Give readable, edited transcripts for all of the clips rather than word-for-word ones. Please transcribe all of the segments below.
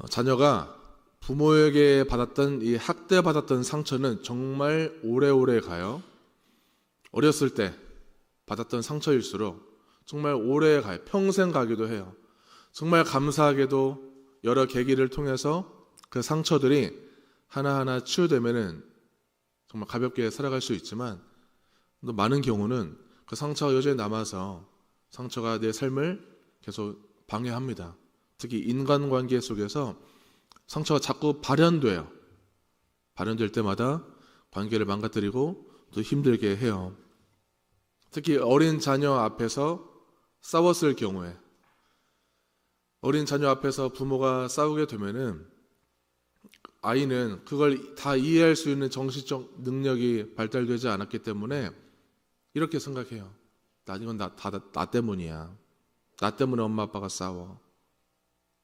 자녀가 부모에게 받았던 이 학대받았던 상처는 정말 오래오래 가요. 어렸을 때 받았던 상처일수록 정말 오래 가요. 평생 가기도 해요. 정말 감사하게도 여러 계기를 통해서 그 상처들이 하나하나 치유되면은 정말 가볍게 살아갈 수 있지만, 또 많은 경우는 그 상처가 여전히 남아서 상처가 내 삶을 계속 방해합니다. 특히 인간관계 속에서 상처가 자꾸 발현돼요. 발현될 때마다 관계를 망가뜨리고 또 힘들게 해요. 특히 어린 자녀 앞에서 싸웠을 경우에, 어린 자녀 앞에서 부모가 싸우게 되면은 아이는 그걸 다 이해할 수 있는 정신적 능력이 발달되지 않았기 때문에 이렇게 생각해요. 이건 나 때문이야. 나 때문에 엄마 아빠가 싸워.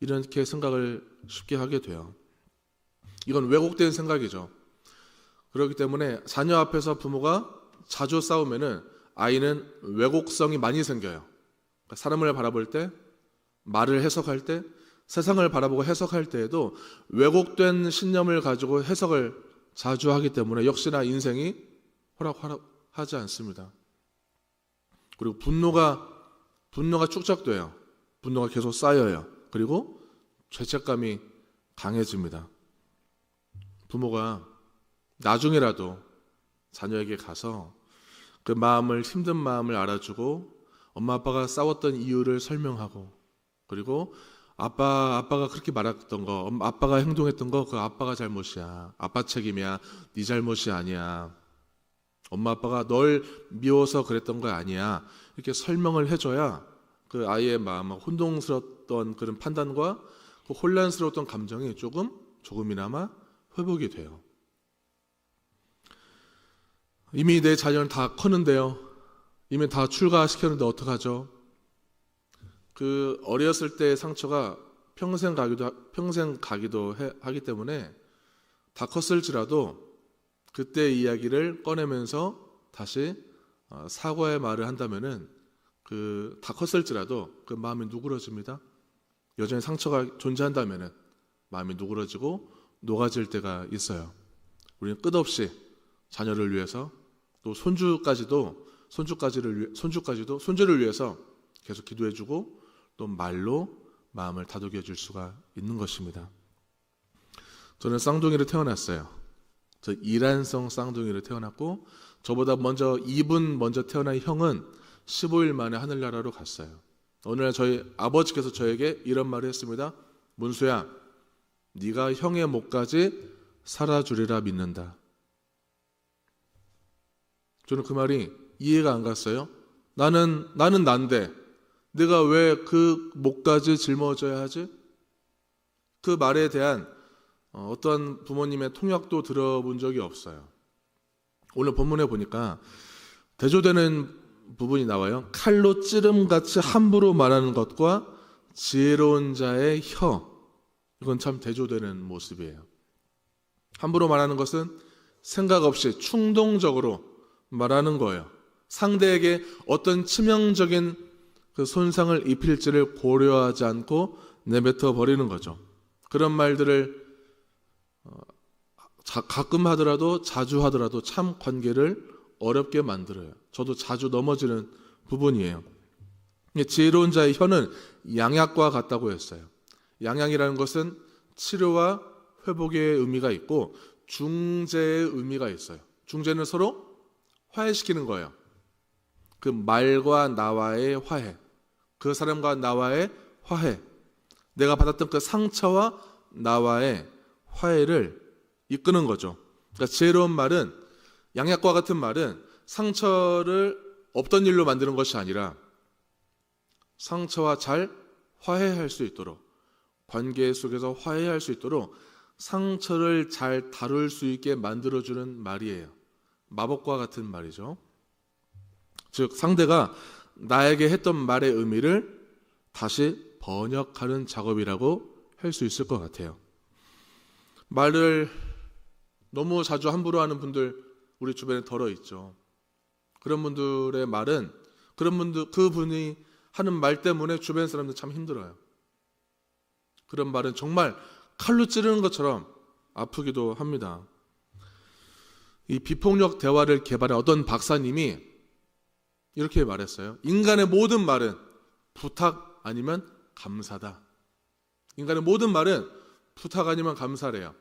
이렇게 생각을 쉽게 하게 돼요. 이건 왜곡된 생각이죠. 그렇기 때문에 자녀 앞에서 부모가 자주 싸우면은 아이는 왜곡성이 많이 생겨요. 그러니까 사람을 바라볼 때, 말을 해석할 때, 세상을 바라보고 해석할 때에도 왜곡된 신념을 가지고 해석을 자주 하기 때문에 역시나 인생이 호락호락하지 않습니다. 그리고 분노가 축적돼요. 분노가 계속 쌓여요. 그리고 죄책감이 강해집니다. 부모가 나중에라도 자녀에게 가서 그 마음을, 힘든 마음을 알아주고 엄마 아빠가 싸웠던 이유를 설명하고, 그리고 아빠가 그렇게 말했던 거, 아빠가 행동했던 거, 그 아빠가 잘못이야. 아빠 책임이야. 네 잘못이 아니야. 엄마 아빠가 널 미워서 그랬던 거 아니야. 이렇게 설명을 해줘야 그 아이의 마음, 혼동스러웠던 그런 판단과 그 혼란스러웠던 감정이 조금이나마 회복이 돼요. 이미 내 자녀는 다 컸는데요. 이미 다 출가시켰는데 어떡하죠? 그 어렸을 때의 상처가 평생 가기도 하기 때문에 다 컸을지라도 그때 이야기를 꺼내면서 다시 사과의 말을 한다면은 그 다 컸을지라도 그 마음이 누그러집니다. 여전히 상처가 존재한다면은 마음이 누그러지고 녹아질 때가 있어요. 우리는 끝없이 자녀를 위해서, 또 손주를 위해서 계속 기도해주고 또 말로 마음을 다독여 줄 수가 있는 것입니다. 저는 쌍둥이로 태어났어요. 저 이란성 쌍둥이로 태어났고, 저보다 2분 먼저 태어난 형은 15일 만에 하늘나라로 갔어요. 어느 날 저희 아버지께서 저에게 이런 말을 했습니다. 문수야, 네가 형의 목까지 살아주리라 믿는다. 저는 그 말이 이해가 안 갔어요. 나는 난데 내가 왜 그 목까지 짊어져야 하지? 그 말에 대한 어떤 부모님의 통역도 들어본 적이 없어요. 오늘 본문에 보니까 대조되는 부분이 나와요. 칼로 찌름같이 함부로 말하는 것과 지혜로운 자의 혀. 이건 참 대조되는 모습이에요. 함부로 말하는 것은 생각 없이 충동적으로 말하는 거예요. 상대에게 어떤 치명적인 그 손상을 입힐지를 고려하지 않고 내뱉어 버리는 거죠. 그런 말들을 가끔 하더라도, 자주 하더라도 참 관계를 어렵게 만들어요. 저도 자주 넘어지는 부분이에요. 지혜로운 자의 혀는 양약과 같다고 했어요. 양약이라는 것은 치료와 회복의 의미가 있고 중재의 의미가 있어요. 중재는 서로 화해시키는 거예요. 그 말과 나와의 화해, 그 사람과 나와의 화해, 내가 받았던 그 상처와 나와의 화해를 이끄는 거죠. 그러니까 지혜로운 말은, 양약과 같은 말은 상처를 없던 일로 만드는 것이 아니라 상처와 잘 화해할 수 있도록, 관계 속에서 화해할 수 있도록 상처를 잘 다룰 수 있게 만들어주는 말이에요. 마법과 같은 말이죠. 즉 상대가 나에게 했던 말의 의미를 다시 번역하는 작업이라고 할 수 있을 것 같아요. 말을 너무 자주 함부로 하는 분들 우리 주변에 덜어 있죠. 그런 분들의 말은, 그분이 하는 말 때문에 주변 사람들 참 힘들어요. 그런 말은 정말 칼로 찌르는 것처럼 아프기도 합니다. 이 비폭력 대화를 개발한 어떤 박사님이 이렇게 말했어요. 인간의 모든 말은 부탁 아니면 감사다. 인간의 모든 말은 부탁 아니면 감사래요.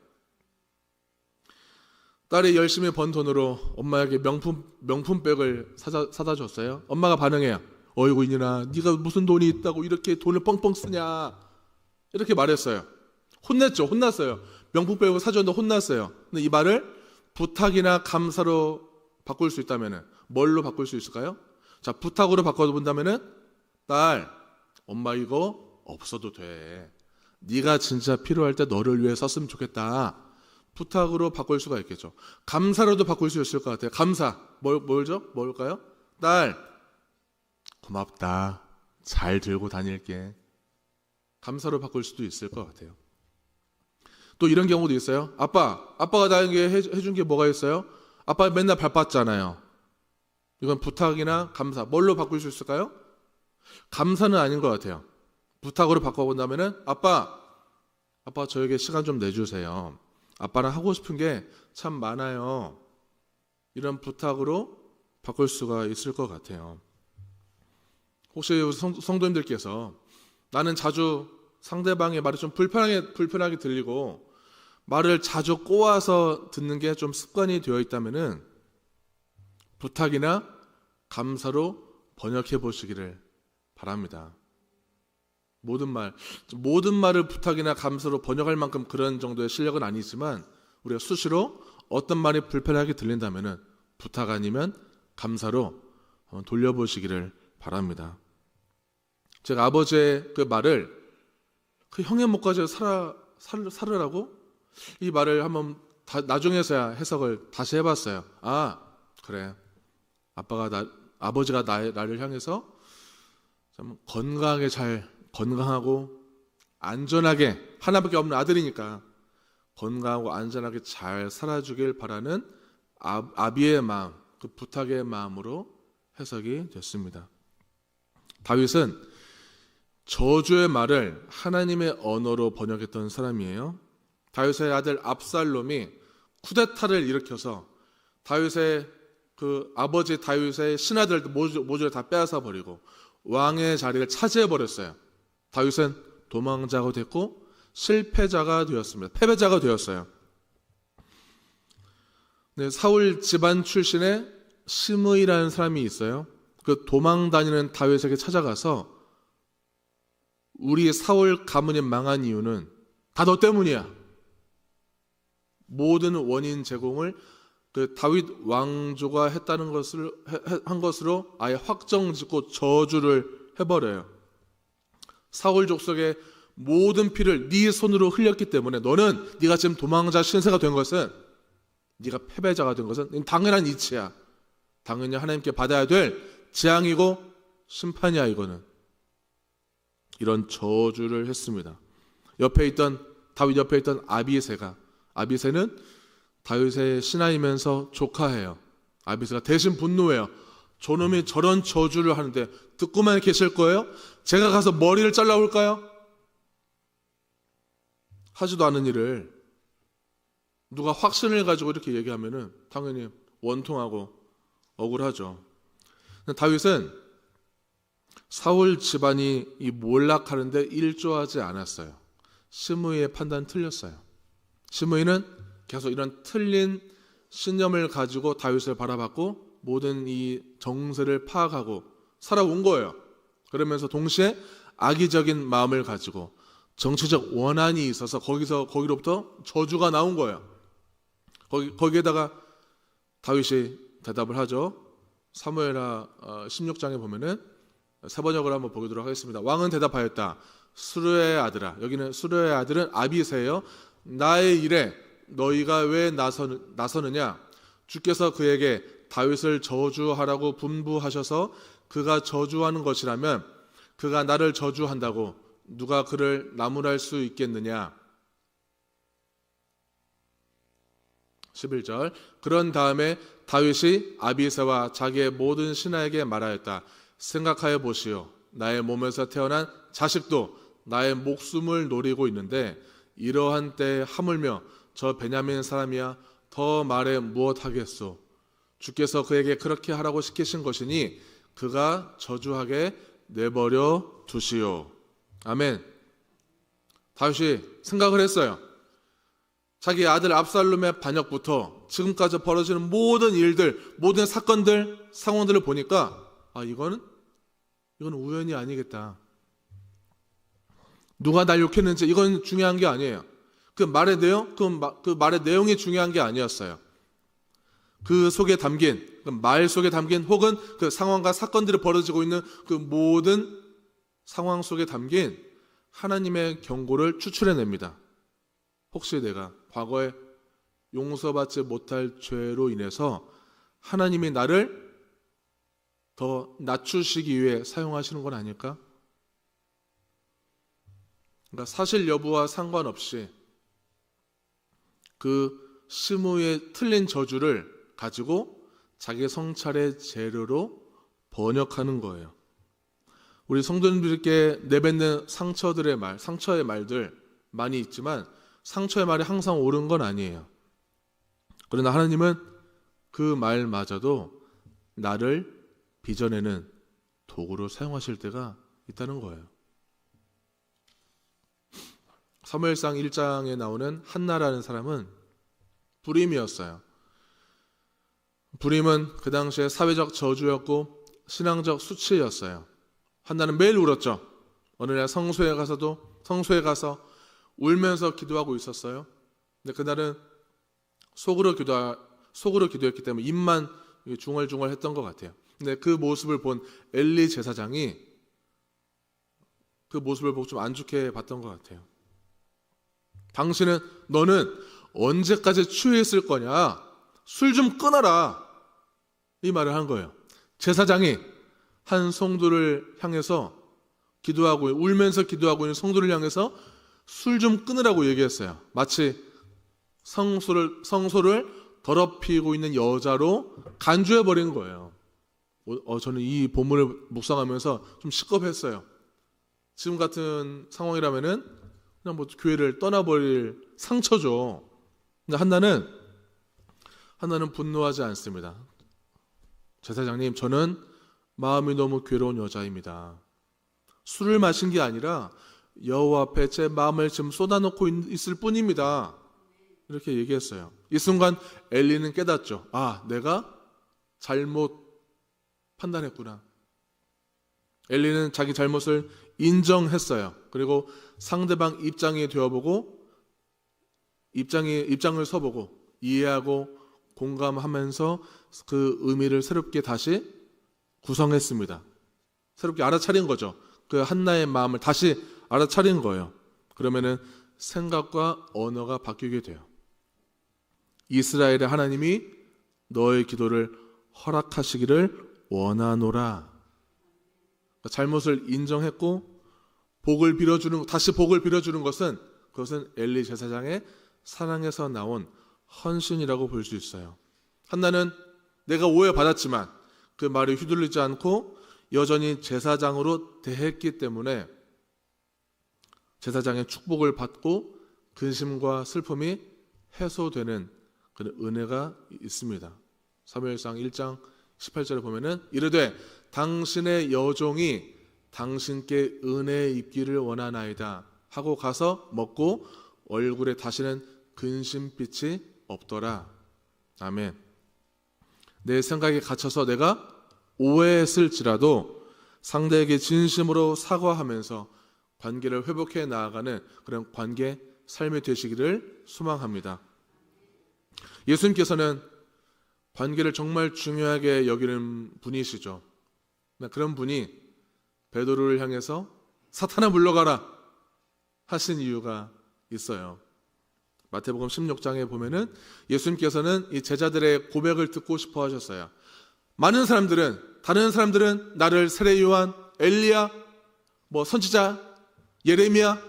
딸이 열심히 번 돈으로 엄마에게 명품백을 사다 줬어요. 엄마가 반응해요. 어이구 이년아, 네가 무슨 돈이 있다고 이렇게 돈을 뻥뻥 쓰냐, 이렇게 말했어요. 혼났어요. 명품백을 사줬는데 혼났어요. 근데 이 말을 부탁이나 감사로 바꿀 수 있다면 뭘로 바꿀 수 있을까요? 자, 부탁으로 바꿔본다면은, 딸, 엄마 이거 없어도 돼. 네가 진짜 필요할 때 너를 위해 썼으면 좋겠다. 부탁으로 바꿀 수가 있겠죠. 감사로도 바꿀 수 있을 것 같아요. 감사. 뭘까요? 딸, 고맙다. 잘 들고 다닐게. 감사로 바꿀 수도 있을 것 같아요. 또 이런 경우도 있어요. 아빠가 나에게 해준 게 뭐가 있어요? 아빠 맨날 바빴잖아요. 이건 부탁이나 감사. 뭘로 바꿀 수 있을까요? 감사는 아닌 것 같아요. 부탁으로 바꿔본다면은, 아빠 저에게 시간 좀 내주세요. 아빠랑 하고 싶은 게 참 많아요. 이런 부탁으로 바꿀 수가 있을 것 같아요. 혹시 성도님들께서 나는 자주 상대방의 말이 좀 불편하게 들리고 말을 자주 꼬아서 듣는 게 좀 습관이 되어 있다면은 부탁이나 감사로 번역해 보시기를 바랍니다. 모든 말을 부탁이나 감사로 번역할 만큼 그런 정도의 실력은 아니지만, 우리가 수시로 어떤 말이 불편하게 들린다면은 부탁 아니면 감사로 한번 돌려보시기를 바랍니다. 제가 아버지의 그 말을, 그 형의 목까지 살으라고? 이 말을 한번 나중에서야 해석을 다시 해봤어요. 아, 그래. 아버지가 나를 향해서 참 건강하고 안전하게, 하나밖에 없는 아들이니까 건강하고 안전하게 잘 살아주길 바라는 아비의 마음, 그 부탁의 마음으로 해석이 됐습니다. 다윗은 저주의 말을 하나님의 언어로 번역했던 사람이에요. 다윗의 아들 압살롬이 쿠데타를 일으켜서 다윗의 그 아버지 다윗의 신하들 모조리 다 빼앗아 버리고 왕의 자리를 차지해 버렸어요. 다윗은 도망자가 됐고 실패자가 되었습니다. 패배자가 되었어요. 네, 사울 집안 출신의 시므이라는 사람이 있어요. 그 도망 다니는 다윗에게 찾아가서 우리 사울 가문이 망한 이유는 다 너 때문이야. 모든 원인 제공을 그 다윗 왕조가 했다는 것을 한 것으로 아예 확정짓고 저주를 해버려요. 사울 족속의 모든 피를 네 손으로 흘렸기 때문에 네가 지금 도망자 신세가 된 것은, 네가 패배자가 된 것은 당연한 이치야. 당연히 하나님께 받아야 될 재앙이고 심판이야. 이거는 이런 저주를 했습니다. 다윗 옆에 있던 아비새는 다윗의 신하이면서 조카예요. 아비새가 대신 분노해요. 저놈이 저런 저주를 하는데 듣고만 계실 거예요? 제가 가서 머리를 잘라올까요? 하지도 않은 일을 누가 확신을 가지고 이렇게 얘기하면은 당연히 원통하고 억울하죠. 다윗은 사울 집안이 이 몰락하는데 일조하지 않았어요. 시므이의 판단 틀렸어요. 시므이는 계속 이런 틀린 신념을 가지고 다윗을 바라봤고 모든 이 정세를 파악하고 살아온 거예요. 그러면서 동시에 악의적인 마음을 가지고 정치적 원한이 있어서 거기로부터 저주가 나온 거예요. 거기에다가 다윗이 대답을 하죠. 사무엘하 16장에 보면은 세 번역을 한번 보도록 하겠습니다. 왕은 대답하였다. 수르의 아들아. 여기는 수르의 아들은 아비새예요. 나의 일에 너희가 왜 나서느냐? 주께서 그에게 다윗을 저주하라고 분부하셔서 그가 저주하는 것이라면 그가 나를 저주한다고 누가 그를 나무랄 수 있겠느냐? 11절. 그런 다음에 다윗이 아비새와 자기의 모든 신하에게 말하였다. 생각하여 보시오. 나의 몸에서 태어난 자식도 나의 목숨을 노리고 있는데 이러한 때에 하물며 저 베냐민 사람이야 더 말해 무엇하겠소. 주께서 그에게 그렇게 하라고 시키신 것이니 그가 저주하게 내버려 두시오. 아멘. 다윗이 생각을 했어요. 자기 아들 압살롬의 반역부터 지금까지 벌어지는 모든 일들, 모든 사건들, 상황들을 보니까 이건 우연이 아니겠다. 누가 날 욕했는지 이건 중요한 게 아니에요. 그 말의 내용이 중요한 게 아니었어요. 그 속에 담긴, 그 말 속에 담긴 혹은 그 상황과 사건들이 벌어지고 있는 그 모든 상황 속에 담긴 하나님의 경고를 추출해냅니다. 혹시 내가 과거에 용서받지 못할 죄로 인해서 하나님이 나를 더 낮추시기 위해 사용하시는 건 아닐까? 그러니까 사실 여부와 상관없이 그 시므의 틀린 저주를 가지고 자기 성찰의 재료로 번역하는 거예요. 우리 성도님들께 내뱉는 상처의 말들 많이 있지만 상처의 말이 항상 옳은 건 아니에요. 그러나 하나님은 그 말마저도 나를 빚어내는 도구로 사용하실 때가 있다는 거예요. 사무엘상 1장에 나오는 한나라는 사람은 불임이었어요. 불임은 그 당시에 사회적 저주였고 신앙적 수치였어요. 한나는 매일 울었죠. 어느 날 성소에 가서 울면서 기도하고 있었어요. 근데 그날은 속으로 기도했기 때문에 입만 중얼중얼 했던 것 같아요. 근데 그 모습을 본 엘리 제사장이 그 모습을 보고 좀 안 좋게 봤던 것 같아요. 너는 언제까지 취해 있을 거냐? 술 좀 끊어라. 이 말을 한 거예요. 제사장이 한 성도를 향해서 울면서 기도하고 있는 성도를 향해서 술 좀 끊으라고 얘기했어요. 마치 성소를 더럽히고 있는 여자로 간주해버린 거예요. 저는 이 본문을 묵상하면서 좀 시겁했어요. 지금 같은 상황이라면은 그냥 교회를 떠나버릴 상처죠. 근데 한나는 분노하지 않습니다. 제사장님, 저는 마음이 너무 괴로운 여자입니다. 술을 마신 게 아니라 여호와 앞에 제 마음을 지금 쏟아놓고 있을 뿐입니다. 이렇게 얘기했어요. 이 순간 엘리는 깨닫죠. 내가 잘못 판단했구나. 엘리는 자기 잘못을 인정했어요. 그리고 상대방 입장이 되어보고 입장을 서보고 이해하고 공감하면서 그 의미를 새롭게 다시 구성했습니다. 새롭게 알아차린 거죠. 그 한나의 마음을 다시 알아차린 거예요. 그러면은 생각과 언어가 바뀌게 돼요. 이스라엘의 하나님이 너의 기도를 허락하시기를 원하노라. 잘못을 인정했고 다시 복을 빌어주는 것은 그것은 엘리 제사장의 사랑에서 나온 헌신이라고 볼 수 있어요. 한나는 내가 오해받았지만 그 말에 휘둘리지 않고 여전히 제사장으로 대했기 때문에 제사장의 축복을 받고 근심과 슬픔이 해소되는 그런 은혜가 있습니다. 사무엘상 1장 18절에 보면은 이르되 당신의 여종이 당신께 은혜 입기를 원하나이다 하고 가서 먹고 얼굴에 다시는 근심빛이 없더라. 아멘. 내 생각에 갇혀서 내가 오해했을지라도 상대에게 진심으로 사과하면서 관계를 회복해 나아가는 그런 관계 삶이 되시기를 소망합니다. 예수님께서는 관계를 정말 중요하게 여기는 분이시죠. 그런 분이 베드로를 향해서 사탄아 물러가라 하신 이유가 있어요. 마태복음 16장에 보면은 예수님께서는 이 제자들의 고백을 듣고 싶어 하셨어요. 다른 사람들은 나를 세례 요한, 엘리야, 선지자, 예레미야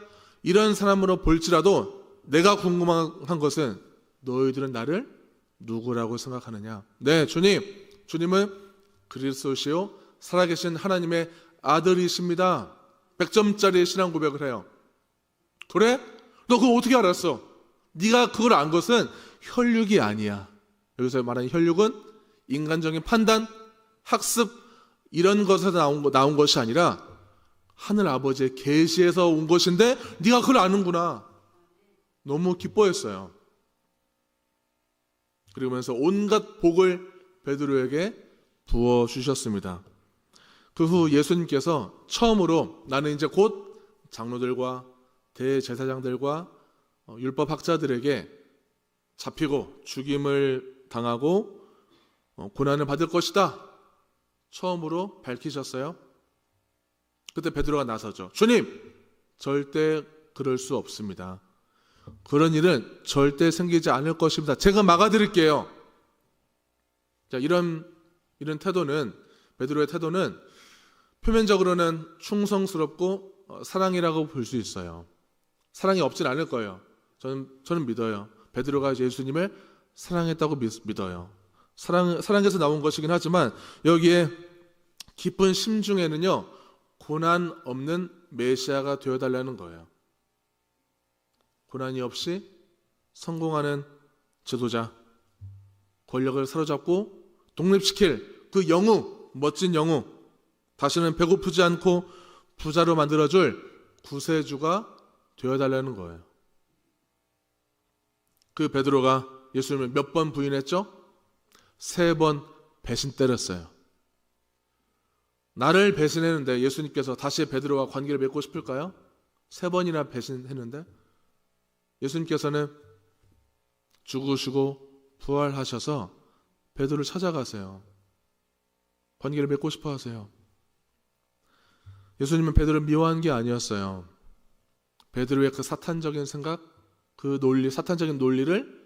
이런 사람으로 볼지라도 내가 궁금한 것은 너희들은 나를 누구라고 생각하느냐? 네, 주님은 그리스도시요 살아계신 하나님의 아들이십니다. 100점짜리 신앙 고백을 해요. 그래? 너 그거 어떻게 알았어? 네가 그걸 안 것은 혈육이 아니야. 여기서 말하는 혈육은 인간적인 판단, 학습 이런 것에서 나온 것이 아니라 하늘 아버지의 계시에서 온 것인데 네가 그걸 아는구나. 너무 기뻐했어요. 그러면서 온갖 복을 베드로에게 부어주셨습니다. 그 후 예수님께서 처음으로 나는 이제 곧 장로들과 대제사장들과 율법학자들에게 잡히고 죽임을 당하고 고난을 받을 것이다. 처음으로 밝히셨어요. 그때 베드로가 나서죠. 주님, 절대 그럴 수 없습니다. 그런 일은 절대 생기지 않을 것입니다. 제가 막아드릴게요. 자, 이런 태도는, 베드로의 태도는 표면적으로는 충성스럽고 사랑이라고 볼 수 있어요. 사랑이 없진 않을 거예요. 저는 믿어요. 베드로가 예수님을 사랑했다고 믿어요. 사랑에서 나온 것이긴 하지만 여기에 깊은 심중에는요, 고난 없는 메시아가 되어달라는 거예요. 고난이 없이 성공하는 지도자, 권력을 사로잡고 독립시킬 그 영웅, 멋진 영웅, 다시는 배고프지 않고 부자로 만들어줄 구세주가 되어달라는 거예요. 그 베드로가 예수님을 몇 번 부인했죠? 3번 배신 때렸어요. 나를 배신했는데 예수님께서 다시 베드로와 관계를 맺고 싶을까요? 3번이나 배신했는데 예수님께서는 죽으시고 부활하셔서 베드로를 찾아가세요. 관계를 맺고 싶어 하세요. 예수님은 베드로를 미워한 게 아니었어요. 베드로의 그 사탄적인 생각, 그 논리, 사탄적인 논리를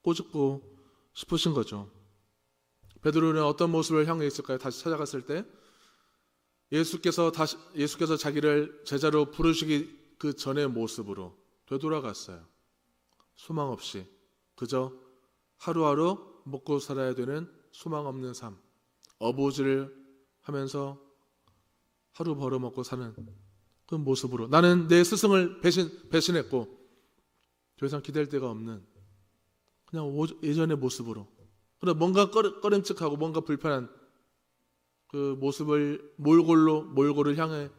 꼬집고 싶으신 거죠. 베드로는 어떤 모습을 향해 있을까요? 다시 찾아갔을 때 예수께서 자기를 제자로 부르시기 그 전의 모습으로 되돌아갔어요. 소망 없이 그저 하루하루 먹고 살아야 되는 소망 없는 삶, 어부지를 하면서 하루 벌어먹고 사는 그 모습으로 나는 내 스승을 배신했고 더 이상 기댈 데가 없는 그냥 예전의 모습으로, 그러나 뭔가 꺼림칙하고 뭔가 불편한 그 모습을 몰골을 향해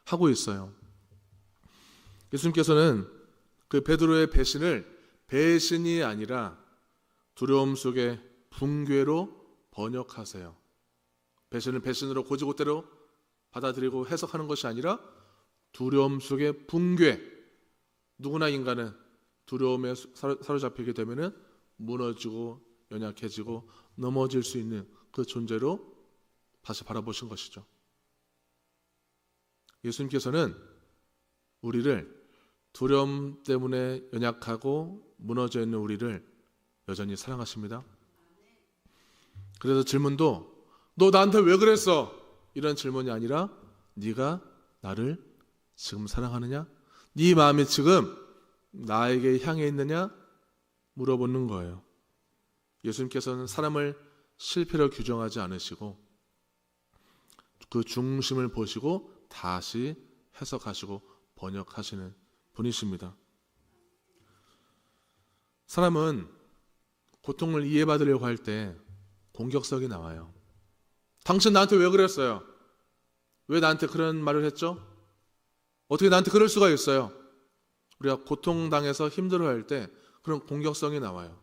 하고 있어요. 예수님께서는 그 베드로의 배신이 아니라 두려움 속에 붕괴로 번역하세요. 배신을 배신으로 고지고대로 받아들이고 해석하는 것이 아니라 두려움 속에 붕괴. 누구나 인간은 두려움에 사로잡히게 되면 무너지고 연약해지고 넘어질 수 있는 그 존재로 다시 바라보신 것이죠. 예수님께서는 우리를 두려움 때문에 연약하고 무너져 있는 우리를 여전히 사랑하십니다. 그래서 질문도 너 나한테 왜 그랬어? 이런 질문이 아니라 네가 나를 지금 사랑하느냐? 네 마음이 지금 나에게 향해 있느냐? 물어보는 거예요. 예수님께서는 사람을 실패로 규정하지 않으시고 그 중심을 보시고 다시 해석하시고 번역하시는 분이십니다. 사람은 고통을 이해받으려고 할 때 공격성이 나와요. 당신 나한테 왜 그랬어요? 왜 나한테 그런 말을 했죠? 어떻게 나한테 그럴 수가 있어요? 우리가 고통당해서 힘들어할 때 그런 공격성이 나와요.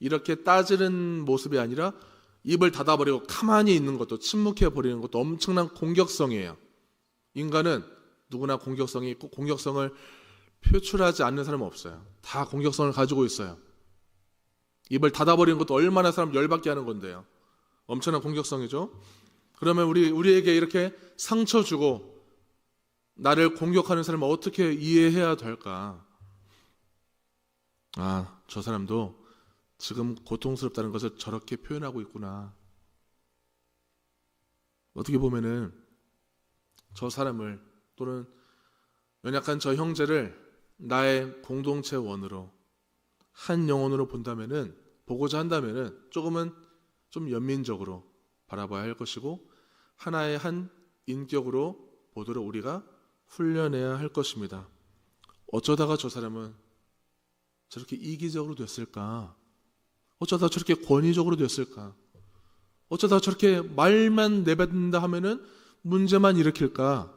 이렇게 따지는 모습이 아니라 입을 닫아버리고 가만히 있는 것도, 침묵해버리는 것도 엄청난 공격성이에요. 인간은 누구나 공격성이 있고 공격성을 표출하지 않는 사람은 없어요. 다 공격성을 가지고 있어요. 입을 닫아버리는 것도 얼마나 사람 열받게 하는 건데요. 엄청난 공격성이죠. 그러면 우리에게 이렇게 상처 주고 나를 공격하는 사람을 어떻게 이해해야 될까? 아, 저 사람도 지금 고통스럽다는 것을 저렇게 표현하고 있구나. 어떻게 보면은 저 사람을 또는 연약한 저 형제를 나의 공동체 원으로 한 영혼으로 보고자 한다면은 조금은 좀 연민적으로 바라봐야 할 것이고 하나의 한 인격으로 보도록 우리가 훈련해야 할 것입니다. 어쩌다가 저 사람은 저렇게 이기적으로 됐을까? 어쩌다 저렇게 권위적으로 됐을까? 어쩌다 저렇게 말만 내뱉는다 하면은 문제만 일으킬까를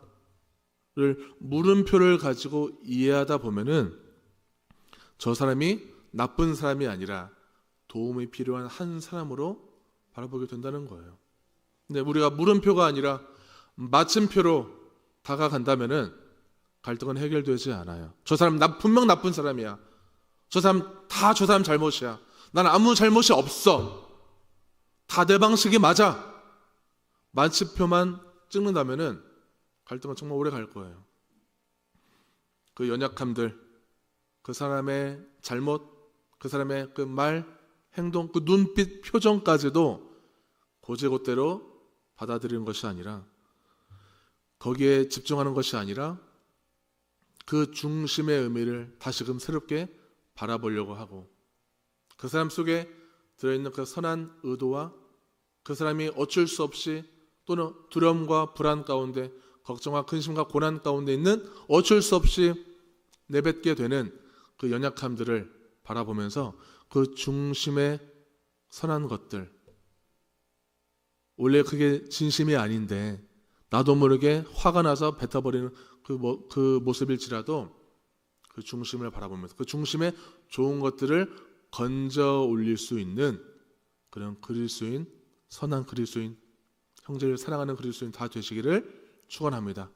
물음표를 가지고 이해하다 보면은 저 사람이 나쁜 사람이 아니라 도움이 필요한 한 사람으로 바라보게 된다는 거예요. 근데 우리가 물음표가 아니라 마침표로 다가간다면은 갈등은 해결되지 않아요. 저 사람 분명 나쁜 사람이야. 저 사람 다 저 사람 잘못이야. 난 아무 잘못이 없어. 다 내 방식이 맞아. 마침표만 찍는다면은 갈등은 정말 오래 갈 거예요. 그 연약함들, 그 사람의 잘못, 그 사람의 그 말, 행동, 그 눈빛, 표정까지도 고제고대로 받아들이는 것이 아니라, 거기에 집중하는 것이 아니라 그 중심의 의미를 다시금 새롭게 바라보려고 하고, 그 사람 속에 들어있는 그 선한 의도와 그 사람이 어쩔 수 없이 또는 두려움과 불안 가운데, 걱정과 근심과 고난 가운데 있는 어쩔 수 없이 내뱉게 되는 그 연약함들을 바라보면서 그 중심의 선한 것들, 원래 그게 진심이 아닌데 나도 모르게 화가 나서 뱉어버리는 그 모습일지라도 그 중심을 바라보면서 그 중심에 좋은 것들을 건져 올릴 수 있는 그런 그리스도인, 선한 그리스도인, 형제를 사랑하는 그리스도인 다 되시기를 축원합니다.